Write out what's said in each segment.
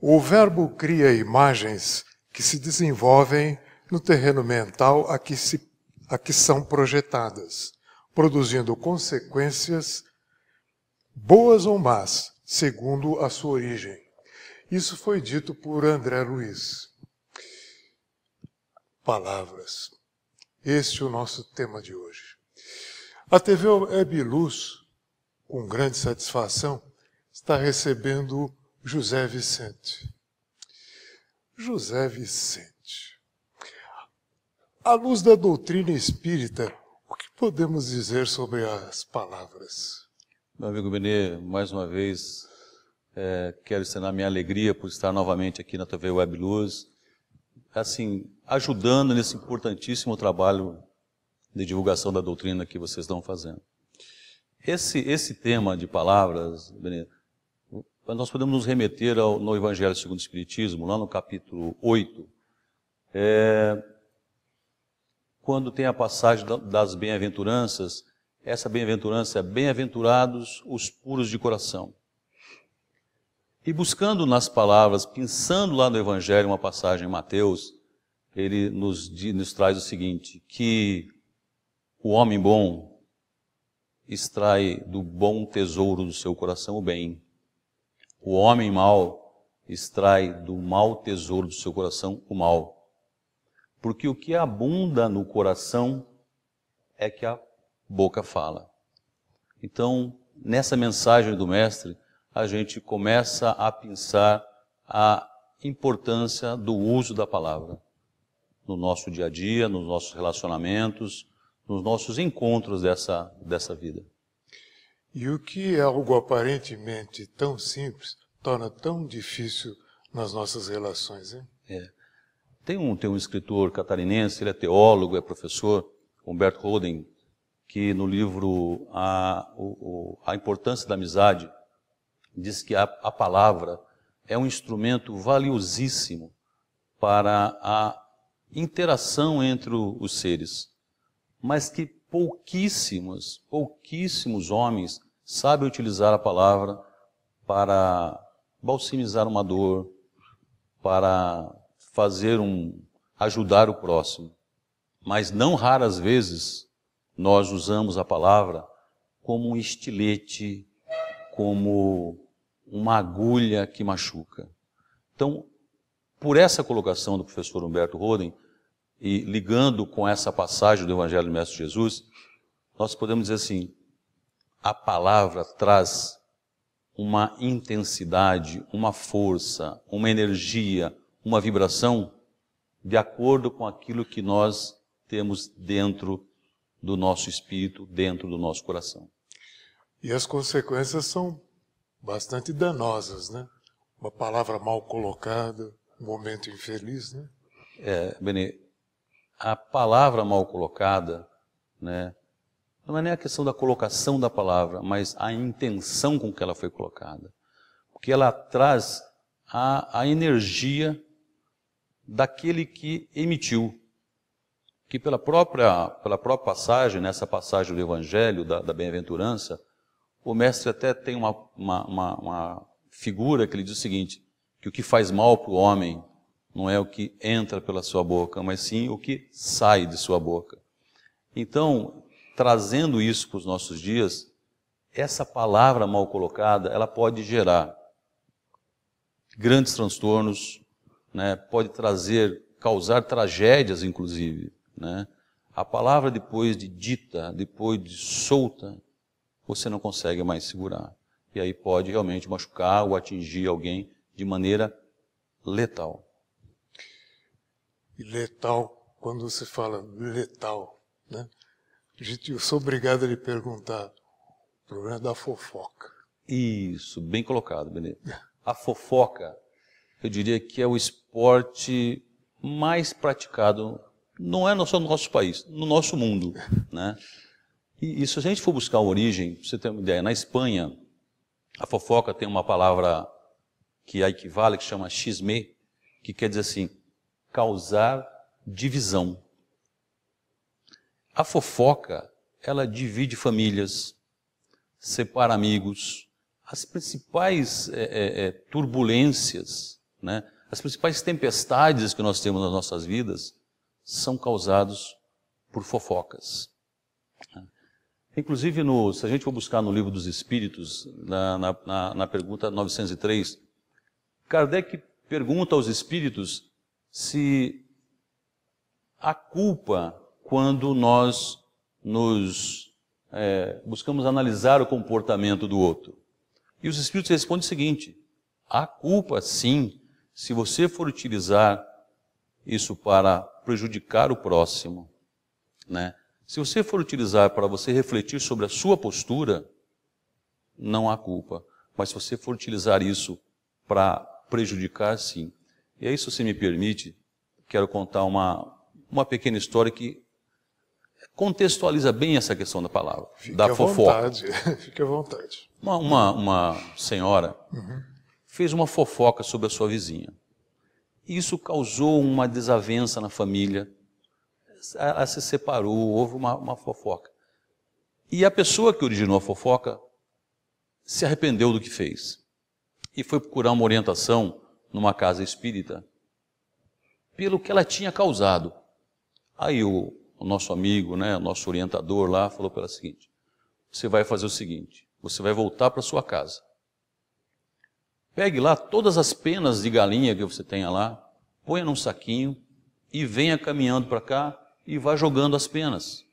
O verbo cria imagens que se desenvolvem no terreno mental a que são projetadas, produzindo consequências boas ou más, segundo a sua origem. Isso foi dito por André Luiz. Palavras. Este é o nosso tema de hoje. A TV Web Luz, com grande satisfação, está recebendo José Vicente. José Vicente. À luz da doutrina espírita, o que podemos dizer sobre as palavras? Meu amigo Benê, mais uma vez, quero externar minha alegria por estar novamente aqui na TV Web Luz, assim, ajudando nesse importantíssimo trabalho de divulgação da doutrina que vocês estão fazendo. Esse tema de palavras, Benê, nós podemos nos remeter no Evangelho segundo o Espiritismo, lá no capítulo 8, quando tem a passagem das bem-aventuranças. Essa bem-aventurança é bem-aventurados os puros de coração. E buscando nas palavras, pensando lá no Evangelho, uma passagem em Mateus, ele nos traz o seguinte, que o homem bom extrai do bom tesouro do seu coração o bem. O homem mau extrai do mau tesouro do seu coração o mal. Porque o que abunda no coração é que a boca fala. Então, nessa mensagem do Mestre, a gente começa a pensar a importância do uso da palavra no nosso dia a dia, nos nossos relacionamentos, nos nossos encontros dessa vida. E o que é algo aparentemente tão simples, torna tão difícil nas nossas relações, hein? Tem um escritor catarinense, ele é teólogo, é professor, Humberto Roden, que no livro A Importância da Amizade, diz que a palavra é um instrumento valiosíssimo para a interação entre os seres, mas que pouquíssimos homens sabem utilizar a palavra para balsamizar uma dor, para ajudar o próximo. Mas não raras vezes nós usamos a palavra como um estilete, como uma agulha que machuca. Então, por essa colocação do professor Humberto Roden, e ligando com essa passagem do Evangelho do Mestre Jesus, nós podemos dizer assim, a palavra traz uma intensidade, uma força, uma energia, uma vibração, de acordo com aquilo que nós temos dentro do nosso espírito, dentro do nosso coração. E as consequências são bastante danosas, né? Uma palavra mal colocada, um momento infeliz, né? Benê, a palavra mal colocada, né, não é nem a questão da colocação da palavra, mas a intenção com que ela foi colocada. Porque ela traz a energia daquele que emitiu. Que pela própria passagem, nessa passagem do Evangelho, da bem-aventurança, o Mestre até tem uma figura que ele diz o seguinte, que o que faz mal para o homem não é o que entra pela sua boca, mas sim o que sai de sua boca. Então, trazendo isso para os nossos dias, essa palavra mal colocada, ela pode gerar grandes transtornos, né? Pode causar tragédias, inclusive, né? A palavra depois de dita, depois de solta, você não consegue mais segurar. E aí pode realmente machucar ou atingir alguém de maneira letal. E letal, quando você fala letal, né? Eu sou obrigado a lhe perguntar, o problema da fofoca. Isso, bem colocado, Benê. A fofoca, eu diria que é o esporte mais praticado, não é só no nosso país, no nosso mundo, né? E se a gente for buscar a origem, pra você ter uma ideia, na Espanha, a fofoca tem uma palavra que a equivale, que chama xisme, que quer dizer assim, causar divisão. A fofoca, ela divide famílias, separa amigos. As principais turbulências, né? As principais tempestades que nós temos nas nossas vidas são causadas por fofocas. Inclusive, se a gente for buscar no Livro dos Espíritos, na pergunta 903, Kardec pergunta aos espíritos se há culpa quando nós buscamos analisar o comportamento do outro. E os espíritos respondem o seguinte: há culpa, sim, se você for utilizar isso para prejudicar o próximo, né? Se você for utilizar para você refletir sobre a sua postura, não há culpa. Mas se você for utilizar isso para prejudicar, sim. E aí, se você me permite, quero contar uma pequena história que contextualiza bem essa questão da palavra, da fofoca. Fique à vontade. Uma senhora fez uma fofoca sobre a sua vizinha. Isso causou uma desavença na família. Ela se separou, houve uma fofoca. E a pessoa que originou a fofoca se arrependeu do que fez. E foi procurar uma orientação numa casa espírita pelo que ela tinha causado. Aí o nosso amigo, né, o nosso orientador lá, falou para ela o seguinte: você vai fazer o seguinte, você vai voltar para sua casa. Pegue lá todas as penas de galinha que você tenha lá, ponha num saquinho e venha caminhando para cá e vá jogando as penas.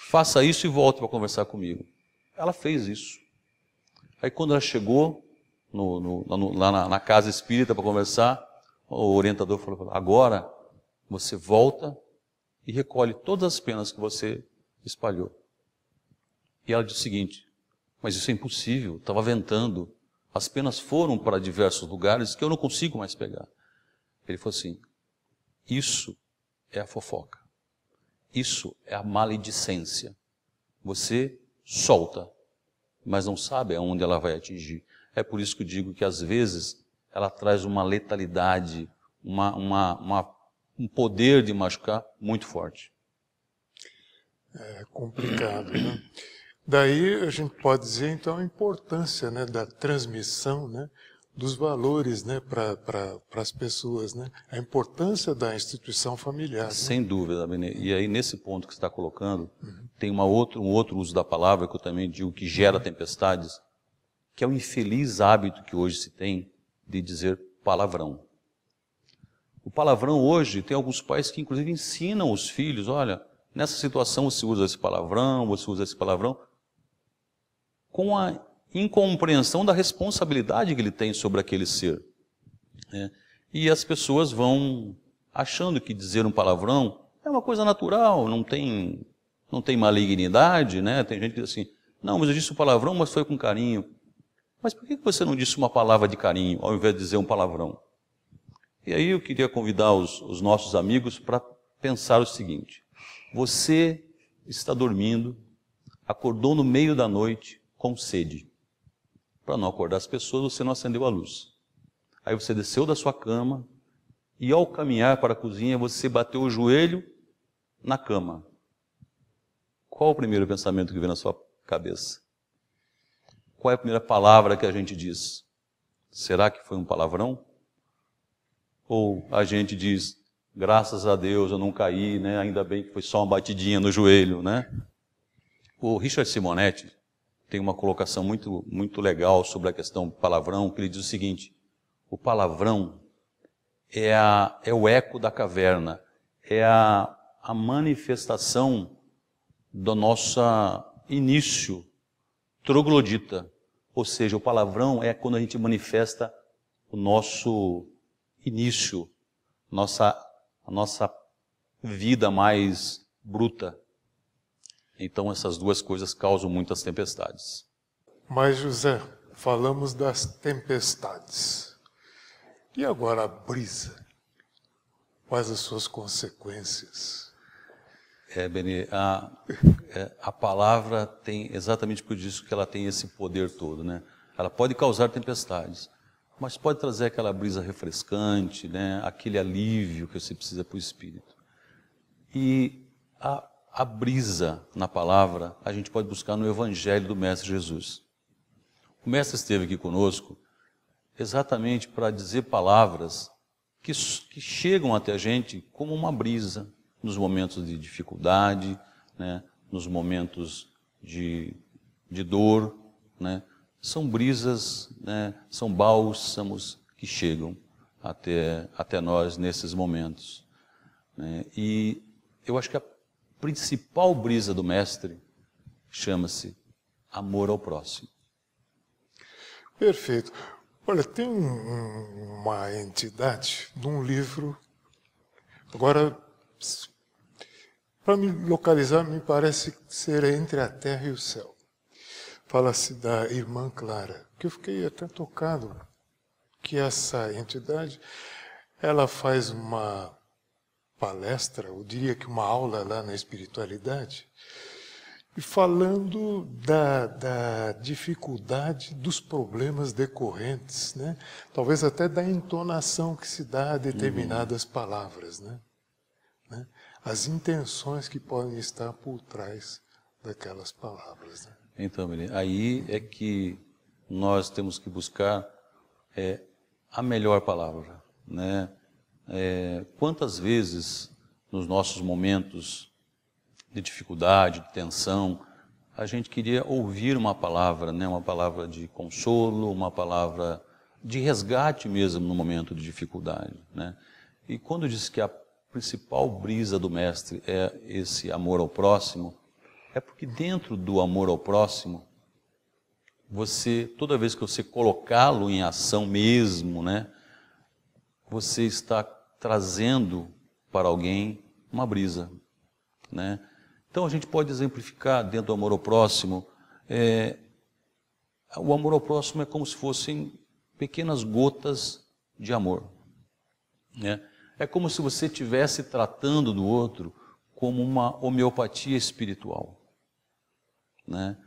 Faça isso e volte para conversar comigo. Ela fez isso. Aí quando ela chegou lá na casa espírita para conversar, o orientador falou: agora você volta e recolhe todas as penas que você espalhou. E ela disse o seguinte: mas isso é impossível, estava ventando, as penas foram para diversos lugares que eu não consigo mais pegar. Ele falou assim: isso é a fofoca, isso é a maledicência. Você solta, mas não sabe aonde ela vai atingir. É por isso que eu digo que às vezes ela traz uma letalidade, um poder de machucar muito forte. É complicado, né? Daí a gente pode dizer, então, a importância, né, da transmissão, né, dos valores, né, para as pessoas, né? A importância da instituição familiar. Sem dúvida, Benê. E aí, nesse ponto que você está colocando, tem um outro uso da palavra que eu também digo que gera tempestades, que é o infeliz hábito que hoje se tem de dizer palavrão. O palavrão hoje, tem alguns pais que inclusive ensinam os filhos: olha, nessa situação você usa esse palavrão, com a incompreensão da responsabilidade que ele tem sobre aquele ser. Né? E as pessoas vão achando que dizer um palavrão é uma coisa natural, não tem malignidade, né? Tem gente que diz assim: não, mas eu disse um palavrão, mas foi com carinho. Mas por que você não disse uma palavra de carinho, ao invés de dizer um palavrão? E aí eu queria convidar os nossos amigos para pensar o seguinte: você está dormindo, acordou no meio da noite com sede. Para não acordar as pessoas, você não acendeu a luz. Aí você desceu da sua cama e, ao caminhar para a cozinha, você bateu o joelho na cama. Qual o primeiro pensamento que vem na sua cabeça? Qual é a primeira palavra que a gente diz? Será que foi um palavrão? Ou a gente diz: graças a Deus eu não caí, né? Ainda bem que foi só uma batidinha no joelho, né? O Richard Simonetti tem uma colocação muito, muito legal sobre a questão do palavrão, que ele diz o seguinte: o palavrão é o eco da caverna, é a manifestação do nosso início troglodita. Ou seja, o palavrão é quando a gente manifesta o nosso início, a nossa vida mais bruta. Então essas duas coisas causam muitas tempestades. Mas, José, falamos das tempestades. E agora a brisa? Quais as suas consequências? Benê, a palavra tem, exatamente por isso que ela tem esse poder todo, né? Ela pode causar tempestades, mas pode trazer aquela brisa refrescante, né? Aquele alívio que você precisa para o espírito. E a brisa na palavra a gente pode buscar no Evangelho do Mestre Jesus. O Mestre esteve aqui conosco exatamente para dizer palavras que chegam até a gente como uma brisa, nos momentos de dificuldade, né? Nos momentos de dor, né? São brisas, né? São bálsamos que chegam até nós nesses momentos, né? E eu acho que a principal brisa do Mestre chama-se amor ao próximo. Perfeito. Olha, tem uma entidade num livro, agora, para me localizar, me parece ser Entre a Terra e o Céu. Fala-se da irmã Clara, que eu fiquei até tocado, que essa entidade, ela faz uma palestra, eu diria que uma aula lá na espiritualidade, e falando da dificuldade dos problemas decorrentes, né? Talvez até da entonação que se dá a determinadas palavras, né? As intenções que podem estar por trás daquelas palavras. Né? Então, aí é que nós temos que buscar a melhor palavra, né? Quantas vezes nos nossos momentos de dificuldade, de tensão, a gente queria ouvir uma palavra, né? Uma palavra de consolo, uma palavra de resgate mesmo no momento de dificuldade, né? E quando diz que a principal brisa do Mestre é esse amor ao próximo, é porque dentro do amor ao próximo, toda vez que você colocá-lo em ação mesmo, né? Você está trazendo para alguém uma brisa, né? Então a gente pode exemplificar dentro do amor ao próximo, o amor ao próximo é como se fossem pequenas gotas de amor, né? É como se você estivesse tratando do outro como uma homeopatia espiritual, né?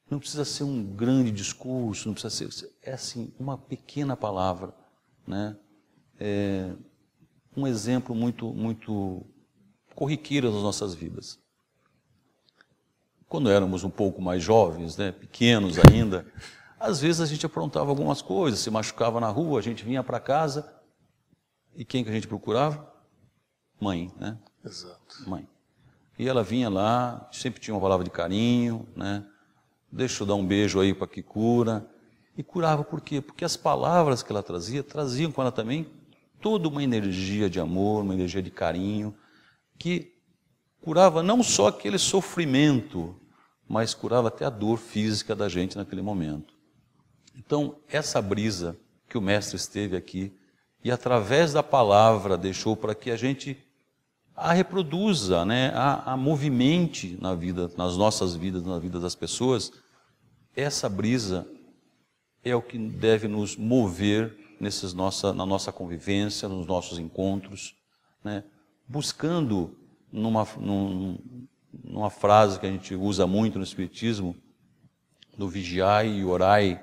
Não precisa ser um grande discurso, não precisa ser, é assim, uma pequena palavra, né? Um exemplo muito corriqueiro nas nossas vidas. Quando éramos um pouco mais jovens, né, pequenos ainda, às vezes a gente aprontava algumas coisas, se machucava na rua, a gente vinha para casa, e quem que a gente procurava? Mãe, né? Exato. Mãe. E ela vinha lá, sempre tinha uma palavra de carinho, né? Deixa eu dar um beijo aí para que cura. E curava por quê? Porque as palavras que ela traziam com ela também toda uma energia de amor, uma energia de carinho, que curava não só aquele sofrimento, mas curava até a dor física da gente naquele momento. Então, essa brisa que o Mestre esteve aqui, e através da palavra deixou para que a gente a reproduza, né? a movimente na vida, nas nossas vidas, na vida das pessoas, essa brisa é o que deve nos mover na nossa convivência, nos nossos encontros, né? Buscando, numa frase que a gente usa muito no Espiritismo, do vigiai e orai,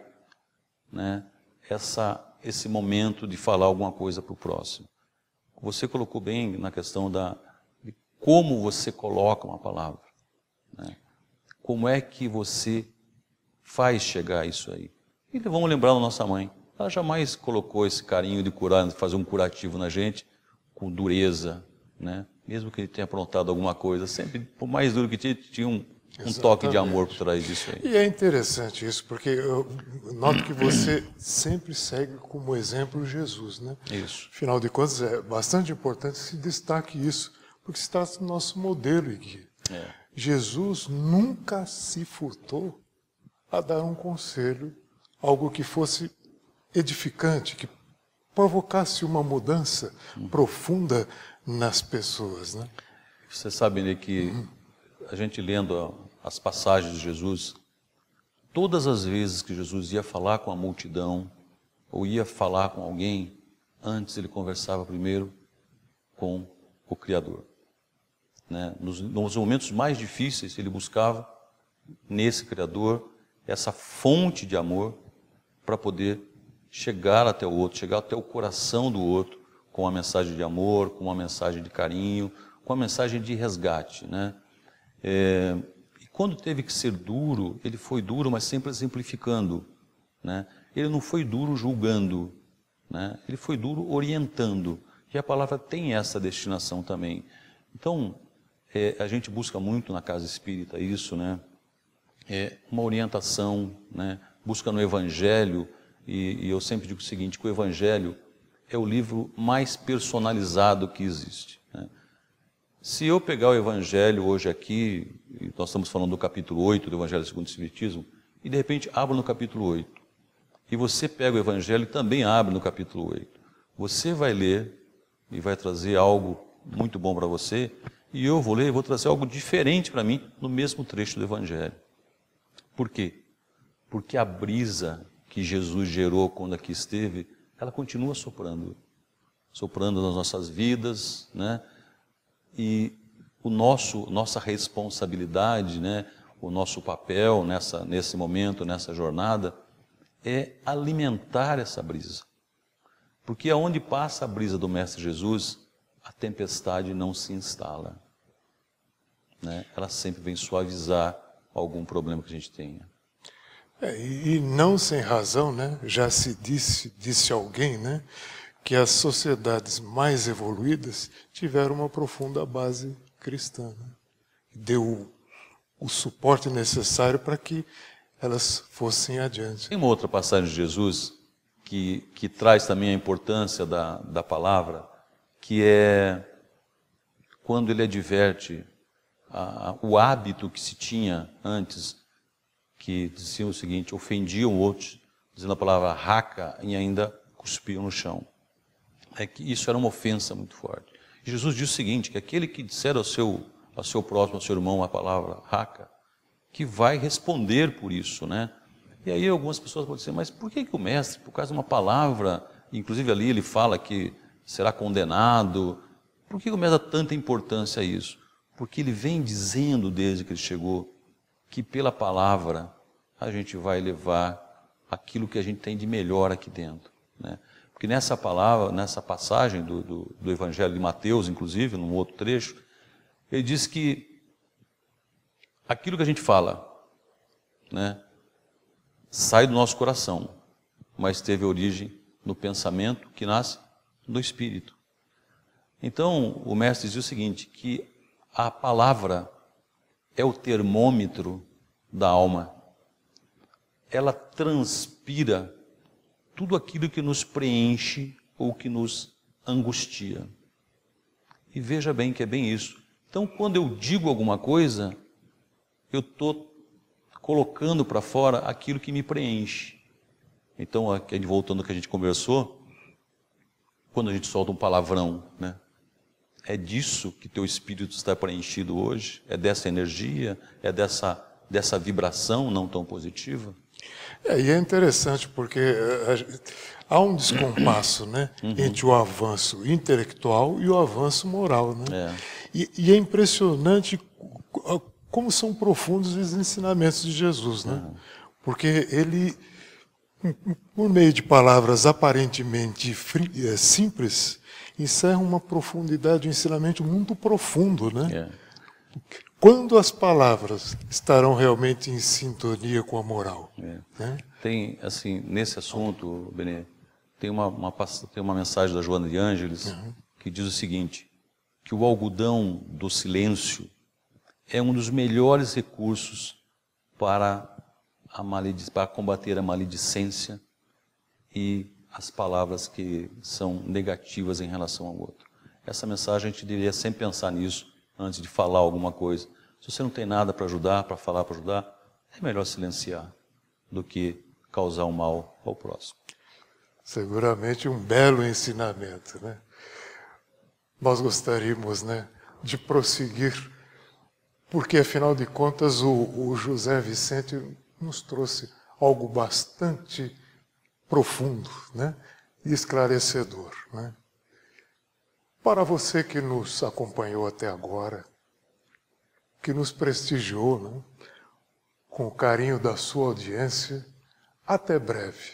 né? Esse momento de falar alguma coisa para o próximo. Você colocou bem na questão de como você coloca uma palavra, né? Como é que você faz chegar isso aí? E vamos lembrar da nossa mãe. Ela jamais colocou esse carinho de curar, de fazer um curativo na gente com dureza, né? Mesmo que ele tenha aprontado alguma coisa, sempre, por mais duro que tinha um toque de amor por trás disso aí. E é interessante isso, porque eu noto que você sempre segue como exemplo Jesus, né? Isso. Afinal de contas, é bastante importante que se destaque isso, porque se trata do nosso modelo e guia. Jesus nunca se furtou a dar um conselho, algo que fosse edificante, que provocasse uma mudança profunda nas pessoas, né? Você sabe, né, que a gente lendo as passagens de Jesus, todas as vezes que Jesus ia falar com a multidão, ou ia falar com alguém, antes ele conversava primeiro com o Criador, né? Nos momentos mais difíceis, ele buscava nesse Criador essa fonte de amor para poder chegar até o outro, chegar até o coração do outro com uma mensagem de amor, com uma mensagem de carinho, com uma mensagem de resgate, né? E quando teve que ser duro, ele foi duro, mas sempre exemplificando né? Ele não foi duro julgando, né? Ele foi duro orientando. E a palavra tem essa destinação também. Então, a gente busca muito na casa espírita isso, né? Uma orientação, né? Busca no Evangelho, e eu sempre digo o seguinte, que o Evangelho é o livro mais personalizado que existe, né? Se eu pegar o Evangelho hoje aqui, e nós estamos falando do capítulo 8 do Evangelho segundo o Espiritismo, e de repente abro no capítulo 8, e você pega o Evangelho e também abre no capítulo 8, você vai ler e vai trazer algo muito bom para você, e eu vou ler e vou trazer algo diferente para mim no mesmo trecho do Evangelho. Por quê? Porque a brisa que Jesus gerou quando aqui esteve, ela continua soprando nas nossas vidas, né? E nossa responsabilidade, né? O nosso papel nesse momento, nessa jornada, é alimentar essa brisa. Porque aonde passa a brisa do Mestre Jesus, a tempestade não se instala, né? Ela sempre vem suavizar algum problema que a gente tenha. E não sem razão, né? Já se disse alguém, né, que as sociedades mais evoluídas tiveram uma profunda base cristã, né? Deu o suporte necessário para que elas fossem adiante. Tem uma outra passagem de Jesus que traz também a importância da palavra, que é quando ele adverte o hábito que se tinha antes, que diziam o seguinte, ofendiam outros, dizendo a palavra raca e ainda cuspiam no chão. Que isso era uma ofensa muito forte. E Jesus diz o seguinte, que aquele que disser ao seu próximo, ao seu irmão, a palavra raca, que vai responder por isso, né? E aí algumas pessoas podem dizer, mas por que o mestre, por causa de uma palavra, inclusive ali ele fala que será condenado, por que o mestre dá tanta importância a isso? Porque ele vem dizendo desde que ele chegou, que pela palavra a gente vai levar aquilo que a gente tem de melhor aqui dentro, né? Porque nessa palavra, nessa passagem do Evangelho de Mateus, inclusive, num outro trecho, ele diz que aquilo que a gente fala, né, sai do nosso coração, mas teve origem no pensamento que nasce do Espírito. Então, o mestre diz o seguinte, que a palavra é o termômetro da alma. Ela transpira tudo aquilo que nos preenche ou que nos angustia. E veja bem que é bem isso. Então, quando eu digo alguma coisa, eu estou colocando para fora aquilo que me preenche. Então, voltando ao que a gente conversou, quando a gente solta um palavrão, né? É disso que teu espírito está preenchido hoje? É dessa energia? É dessa vibração não tão positiva? E é interessante porque há um descompasso, né, entre o avanço intelectual e o avanço moral, né? E é impressionante como são profundos os ensinamentos de Jesus, né? Porque ele, por meio de palavras aparentemente simples, encerra uma profundidade, um ensinamento muito profundo, né? Quando as palavras estarão realmente em sintonia com a moral? Né? Tem, assim, nesse assunto, Benê, tem uma mensagem da Joana de Ângeles que diz o seguinte, que o algodão do silêncio é um dos melhores recursos para combater a maledicência e as palavras que são negativas em relação ao outro. Essa mensagem a gente deveria sempre pensar nisso antes de falar alguma coisa. Se você não tem nada para ajudar, para falar, para ajudar, é melhor silenciar do que causar um mal ao próximo. Seguramente um belo ensinamento, né? Nós gostaríamos, né, de prosseguir, porque afinal de contas o José Vicente nos trouxe algo bastante profundo, né, e esclarecedor, né? Para você que nos acompanhou até agora, que nos prestigiou, né, com o carinho da sua audiência, até breve.